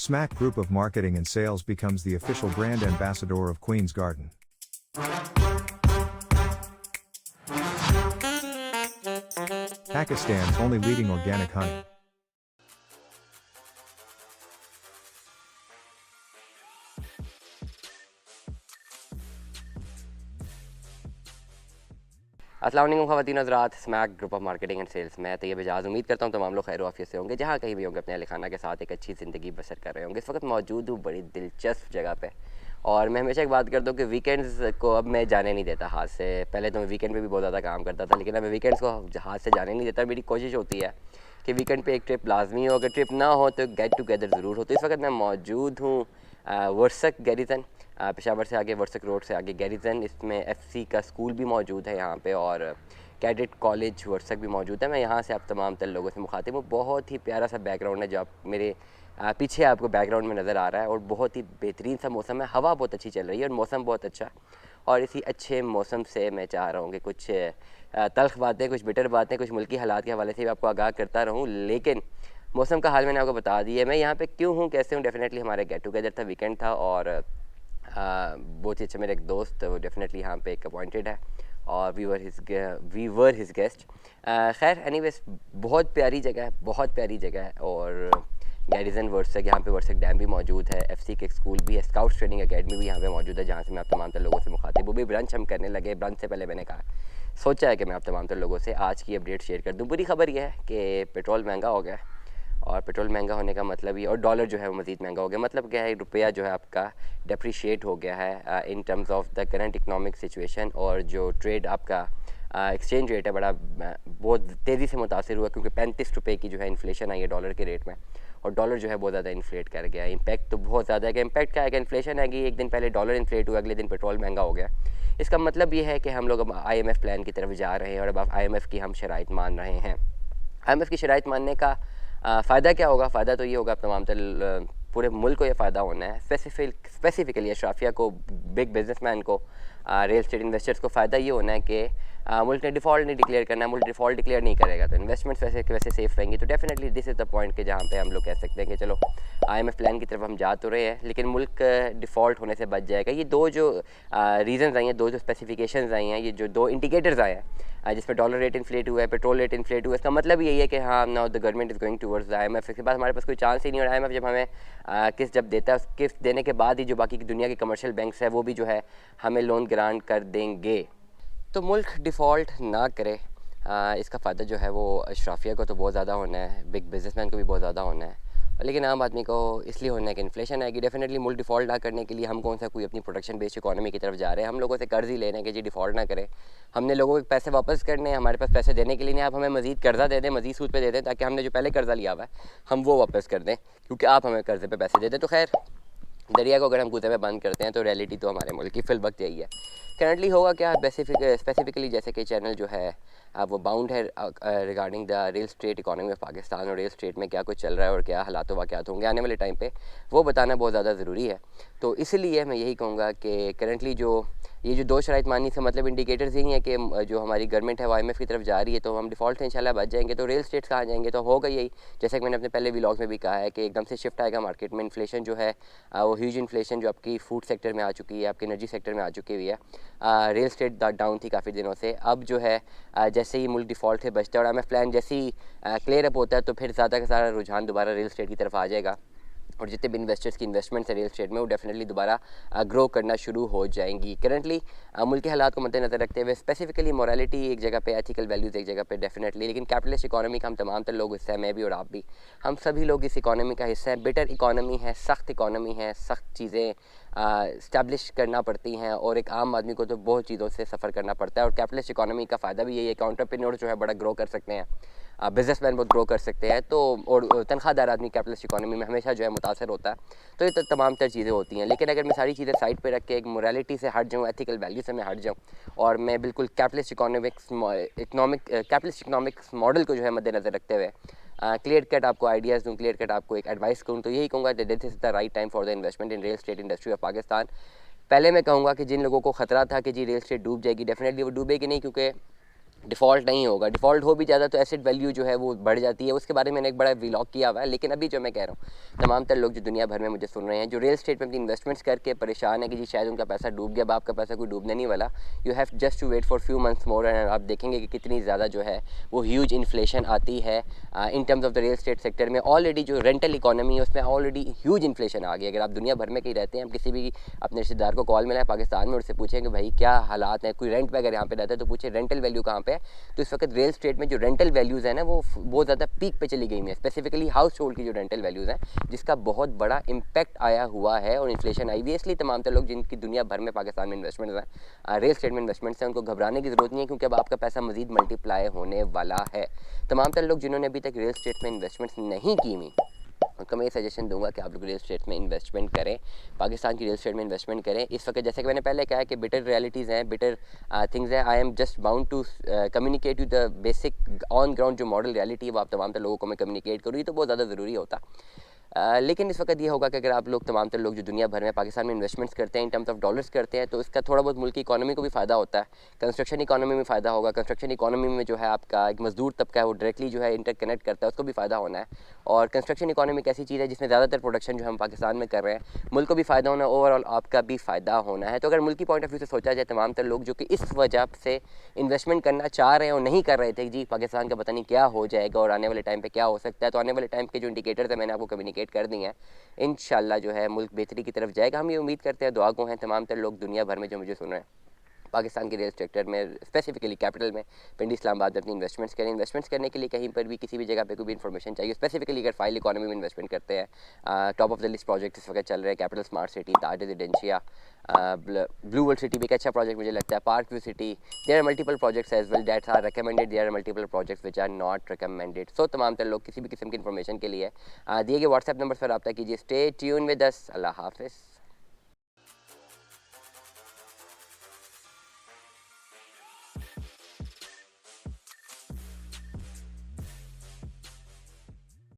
Smack Group of Marketing and Sales becomes the official brand ambassador of Queen's Garden. Pakistan's only leading organic honey. अस्सलाम वालेकुम ख़वातीन हज़रात, smack group of marketing and sales में तैयब एजाज़। उम्मीद करता हूँ तमाम लोग खैर ऑफिस से होंगे, जहाँ कहीं भी होंगे अपने अहल खाना के साथ एक अच्छी ज़िंदगी बसर कर रहे होंगे। इस वक्त मौजूद हूँ बड़ी दिलचस्प जगह पे, और मैं हमेशा एक बात करता हूँ कि वीकेंड्स को अब मैं जाने नहीं देता हाथ से। पहले तो मैं वीकेंड पे भी बहुत ज़्यादा काम करता था, लेकिन अब मैं वीकेंड्स को हाथ से जाने नहीं देता। मेरी कोशिश होती है कि वीकेंड पे एक ट्रिप लाजमी हो, अगर ट्रिप ना हो तो गेट टुगेदर ज़रूर हो। तो इस वक्त मैं मौजूद हूँ वर्सक गैरिसन, पेशावर से आगे वर्सक रोड से आगे गैरिसन। इसमें एफसी का स्कूल भी मौजूद है यहाँ पे, और कैडेट कॉलेज वर्सक भी मौजूद है। मैं यहाँ से आप तमाम तर लोगों से मुखातिब हूँ। बहुत ही प्यारा सा बैकग्राउंड है जो आप मेरे पीछे आपको बैकग्राउंड में नज़र आ रहा है, और बहुत ही बेहतरीन सा मौसम है। हवा बहुत अच्छी चल रही है और मौसम बहुत अच्छा। और इसी अच्छे मौसम से मैं चाह रहा हूँ कि कुछ तल्ख बातें, कुछ बिटर बातें, कुछ मुल्की हालात के हवाले से भी आपको आगाह करता रहूँ। लेकिन मौसम का हाल मैंने आपको बता दिया है। मैं यहाँ पे क्यों हूँ, कैसे हूँ, डेफिनेटली हमारा गेट टुगेदर था, वीकेंड था, और बहुत ही अच्छा मेरा एक दोस्त वो डेफिनेटली यहाँ पे एक अपॉइंटेड है, और वी वर हिज गेस्ट। खैर एनीवेज, बहुत प्यारी जगह है, बहुत प्यारी जगह है। और गैरिसन वर्सक, यहाँ पे वर्सक डैम भी मौजूद है, एफसी के स्कूल भी है, स्काउट्स ट्रेनिंग एकेडमी भी यहाँ पे मौजूद है, जहाँ से मैं आप तमाम तर लोगों से मुखातिब। वो भी ब्रंच हम करने लगे। ब्रंच से पहले मैंने सोचा है कि मैं आप तमाम तर लोगों से आज की अपडेट शेयर कर दूँ। बुरी खबर यह है कि पेट्रोल महंगा हो गया है, और पेट्रोल महंगा होने का मतलब ही, और डॉलर जो है वो मज़ीद महंगा हो गया। मतलब क्या है, रुपया जो है आपका डेप्रिशिएट हो गया है in terms of the current economic situation. और जो ट्रेड आपका एक्सचेंज रेट है बड़ा बहुत तेज़ी से मुतासर हुआ, क्योंकि 35 रुपये की जो है इन्फ्लेशन आई है डॉलर के रेट में, और डॉलर जो है बहुत ज़्यादा इन्फ्लेट कर गया है। इम्पैक्ट तो बहुत ज़्यादा है कि इम्पैक्ट क्या है कि इन्फ्लेशन है कि एक दिन पहले डॉलर इन्फ्लेट हुआ, अगले दिन पेट्रोल महंगा हो गया। इसका मतलब ये है कि हम लोग अब IMF प्लान की तरफ जा रहे हैं, और अब IMF की हम शराइत मान रहे हैं। IMF की शराइत मानने का फ़ायदा क्या होगा? फ़ायदा तो ये होगा तमाम पूरे मुल्क को ये फ़ायदा होना है। स्पेसिफिकली अशराफिया को, बिग बिजनेसमैन को, रियल स्टेट इन्वेस्टर्स को फ़ायदा ये होना है कि मुल्क ने डिफ़ॉल्ट नहीं डिक्लेयर करना है। मुल्क डिफ़ॉल्ट डिक्लेयर नहीं करेगा तो इन्वेस्टमेंट्स वैसे सेफ़ रहेंगी। तो definitely this is the point कि जहाँ पे हम लोग कह सकते हैं कि चलो IMF प्लान की तरफ हम जा तो रहे हैं, लेकिन मुल्क डिफ़ॉल्ट होने से बच जाएगा। ये दो जो रीज़न्स आई हैं, दो जो स्पेसिफिकेशंस आई हैं, ये जो दो इंडिकेटर्स आए हैं जिसमें डॉलर रेट इन्फ्लेट हुआ है, पेट्रोल रेट इन्फ्लेट हुआ है, इसका मतलब यही है कि हाँ, now the government is going towards the IMF। इसके बाद हमारे पास कोई चांस ही नहीं। और IMF जब हमें किस्त जब देता है, किस्त देने के बाद ही जो बाकी की दुनिया के कमर्शियल बैंक्स है वो भी जो है हमें लोन ग्रांट कर देंगे। तो मुल्क डिफ़ॉल्ट ना करे, इसका फ़ायदा जो है वो अशराफिया को तो बहुत ज़्यादा होना है, बिग बिजनेसमैन को भी बहुत ज़्यादा होना है, लेकिन आम आदमी को इसलिए होना है कि इन्फ्लेशन आएगी। डेफिनेटली मुल्क डिफ़ॉल्ट ना करने के लिए हम कौन सा कोई अपनी प्रोडक्शन बेस्ड इकोनॉमी की तरफ जा रहे हैं। हम लोगों से कर्ज़ ही ले रहे हैं कि जी डिफ़ॉल्ट ना करें। हमने लोगों के पैसे वापस करने हैं, हमारे पास पैसे देने के लिए नहीं। आप हमें मज़ीद कर्ज़ा दे दें, मज़ीद सूद पे दे दें, ताकि हमने जो पहले कर्ज़ा लिया हुआ है हम वो वापस कर दें, क्योंकि आप हमें कर्ज़े पे पैसे दे दें। तो खैर, दरिया को अगर हम कूदे में बंद करते हैं तो रियलिटी तो हमारे मुल्क की फिल वक्त यही है। करंटली होगा क्या, स्पेसिफिकली जैसे कि चैनल जो है वो बाउंड है regarding the real estate economy of Pakistan, और रियल स्टेट में क्या कुछ चल रहा है और क्या हालात वाक़यात होंगे आने वाले टाइम पे, वो बताना बहुत ज़्यादा ज़रूरी है। तो इसलिए मैं यही कहूँगा कि करंटली जो ये जो दो शराइत मानी, इसका मतलब इंडिकेटर्स यही है कि जो हमारी गवर्नमेंट है वो IMF की तरफ जा रही है, तो हम डिफ़ॉल्ट से इंशाल्लाह बच जाएंगे। तो रियल स्टेट्स कहाँ जाएंगे, तो होगा यही, जैसे कि मैंने अपने पहले व्लॉग में भी कहा है कि एकदम से शिफ्ट आएगा मार्केट में। इन्फ्लेशन जो है वो ह्यूज इन्फ्लेशन जो आपकी फूड सेक्टर में आ चुकी है, आपकी एनर्जी सेक्टर में आ चुकी हुई है। रियल स्टेट डाउन थी काफ़ी दिनों से। अब जो है जैसे ही मुल्क डिफ़ॉल्ट से बचता है और IMF प्लान जैसे ही क्लियर अप होता है, तो फिर ज़्यादा का ज़्यादा रुझान दोबारा रियल स्टेट की तरफ आ जाएगा, और जितने भी इन्वेस्टर्स की इन्वेस्टमेंट्स है रियल स्टेट में वो डेफिनेटली दोबारा ग्रो करना शुरू हो जाएंगी। करंटली मुल्क के हालात को मद्देनज़र रखते हुए स्पेसिफिकली मोरालिटी एक जगह पे, एथिकल वैल्यूज़ एक जगह पे डेफिनेटली, लेकिन कैपिटलिस्ट इकोनॉमी का हम तमाम तर लोग हिस्सा है, मैं भी और आप भी, हम सभी लोग इस इकोनॉमी का हिस्सा है। बिटर इकोनॉमी है, सख्त इकोनॉमी है, सख्त चीज़ें इस्टेब्लिश करना पड़ती हैं, और एक आम आदमी को तो बहुत चीज़ों से सफ़र करना पड़ता है। और कैपिटलिस्ट इकोनॉमी का फ़ायदा भी यही है कि एंटरप्रेन्योर जो है बड़ा ग्रो कर सकते हैं, बिजनेसमैन बहुत ग्रो कर सकते हैं। तो और तनख्वाहदार आदमी कैपिटलिस्ट इकोनॉमी में हमेशा जो है मुतासर होता है। तो ये तमाम तर चीज़ें होती हैं, लेकिन अगर मैं सारी चीज़ें साइड पे रख के एक मोरालिटी से हट जाऊँ, एथिकल वैल्यू से मैं हट जाऊँ, और मैं बिल्कुल कैपिटलिस्ट इकोनॉमिक्स मॉडल को जो है मद्देनज़र रखते हुए क्लियर कट आपको आइडियाज़ दूँ, क्लियर कट आपको एक एडवाइस करूँ, तो यही कहूँगा this is the right time for the investment in real estate industry of Pakistan. पहले मैं कहूँगा कि जिन लोगों को ख़तरा था कि जी रियल स्टेट डूब जाएगी, डेफिनेटली वो डूबेगी नहीं, क्योंकि डिफ़ॉल्ट नहीं होगा। डिफ़ॉल्ट हो भी ज़्यादा तो एसेट वैल्यू जो है वो बढ़ जाती है, उसके बारे में मैंने एक बड़ा व्लॉग किया हुआ है। लेकिन अभी जो मैं कह रहा हूँ, तमाम तर लोग जो दुनिया भर में मुझे सुन रहे हैं, जो रियल एस्टेट में अपनी इन्वेस्टमेंट्स करके परेशान है कि जी शायद उनका पैसा डूब गया, अब आपका पैसा कोई डूबने नहीं वाला। You have just to wait for few months more and आप देखेंगे कि कितनी ज़्यादा जो है वो ह्यूज इन्फ्लेशन आती है in terms of the real estate sector में। ऑलरेडी जो रेंटल इकोनॉमी है उसमें ऑलरेडी ह्यूज इन्फ्लेशन आ गई। अगर आप दुनिया भर में कहीं रहते हैं, आप किसी भी अपने रिश्तेदार को कॉल मिला है पाकिस्तान में, उससे पूछें कि भाई क्या हालात हैं, कोई रेंट पे अगर यहाँ पे रहता है तो पूछे रेंटल वैल्यू कहाँ पे है। तो इस वक्त रियल एस्टेट में जो रेंटल वैल्यूज़ है ना वो बहुत ज़्यादा पीक पे चली गई हैं, स्पेसिफिकली हाउस होल्ड की जो रेंटल वैल्यूज़ हैं, जिसका बहुत बड़ा इम्पैक्ट आया हुआ है और इन्फ्लेशन आई हुई है। इसलिए तमाम तर लोग जिनकी दुनिया भर में पाकिस्तान में इन्वेस्टमेंट्स हैं, रियल एस्टेट में इन्वेस्टमेंट्स हैं, उनको घबराने की ज़रूरत नहीं है, क्योंकि अब आपका पैसा मजीद मल्टीप्लाई होने वाला है। तमाम तर लोग जिन्होंने अभी तक रियल एस्टेट में इन्वेस्टमेंट्स नहीं की हुई, उनको मैं ये सजेशन दूंगा कि आप लोग रियल एस्टेट में इन्वेस्टमेंट करें, पाकिस्तान की रियल एस्टेट में इन्वेस्टमेंट करें। इस वक्त जैसे कि मैंने पहले कहा है कि बिटर रियलिटीज़ हैं, बिटर थिंग्स हैं। I am just bound to communicate you the basic on ground जो मॉडल रियलिटी है वो आप तमाम तर लोगों को मैं कम्युनिकेट करूँ, ये तो बहुत ज़्यादा ज़रूरी होता। लेकिन इस वक्त ये होगा कि अगर आप लोग तमाम तर लोग जो दुनिया भर में पाकिस्तान में इन्वेस्टमेंट्स करते हैं इन टर्म्स ऑफ डॉलर्स करते हैं, तो इसका थोड़ा बहुत मुल्क की इकोनॉमी को भी फ़ायदा होता है, कंस्ट्रक्शन इकोनॉमी में फ़ायदा होगा। कंस्ट्रक्शन इकोनॉमी में जो है आपका एक मजदूर तबका है वो डायरेक्टली जो है इंटरकनेक्ट करता है, उसको भी फ़ायदा होना है। और कंस्ट्रक्शन इकोनॉमी एक ऐसी चीज़ है जिसमें ज़्यादातर प्रोडक्शन जो हम पाकिस्तान में कर रहे हैं, मुल्क को भी फ़ायदा होना है, ओवरऑल आपका भी फ़ायदा होना है। तो अगर मुल्क की पॉइंट ऑफ व्यू से सोचा जाए, तमाम तर लोग जो कि इस वजह से इन्वेस्टमेंट करना चाह रहे हैं और नहीं कर रहे थे जी पाकिस्तान का पता नहीं क्या हो जाएगा और आने वाले टाइम पे क्या हो सकता है, तो आने वाले टाइम के जो इंडिकेटर्स हैं मैंने आपको कम्युनिकेट कर दिए हैं। इंशाल्लाह जो है मुल्क बेहतरी की तरफ जाएगा, हम ये उम्मीद करते हैं। दुआ गो हैं तमाम तर लोग दुनिया भर में जो मुझे सुन रहे हैं पाकिस्तान के रियल सेक्टर में, स्पेसिफिकली कैपिटल में, पिंडी इस्लामाबाद में अपनी इन्वेस्टमेंट्स करें। इन्वेस्टमेंट्स करने के लिए कहीं पर भी किसी भी जगह पे कोई भी इन्फॉर्मेशन चाहिए, स्पेसिफिकली अगर फाइल इकोनॉमी में इन्वेस्टमेंट करते हैं, top of the list project इस वक्त चल रहे हैं capital smart city, Taj residencia, blue world city भी एक अच्छा प्रोजेक्ट मुझे लगता है, park view city. There are multiple projects as well that's are recommended, there are multiple projects which are not recommended. So तमाम तर लोग किसी भी किस्म की इन्फॉर्मेशन के लिए दिए गए व्हाट्सएप नंबर पर रब्ता कीजिए। Stay tune with us. अल्लाह हाफिज़।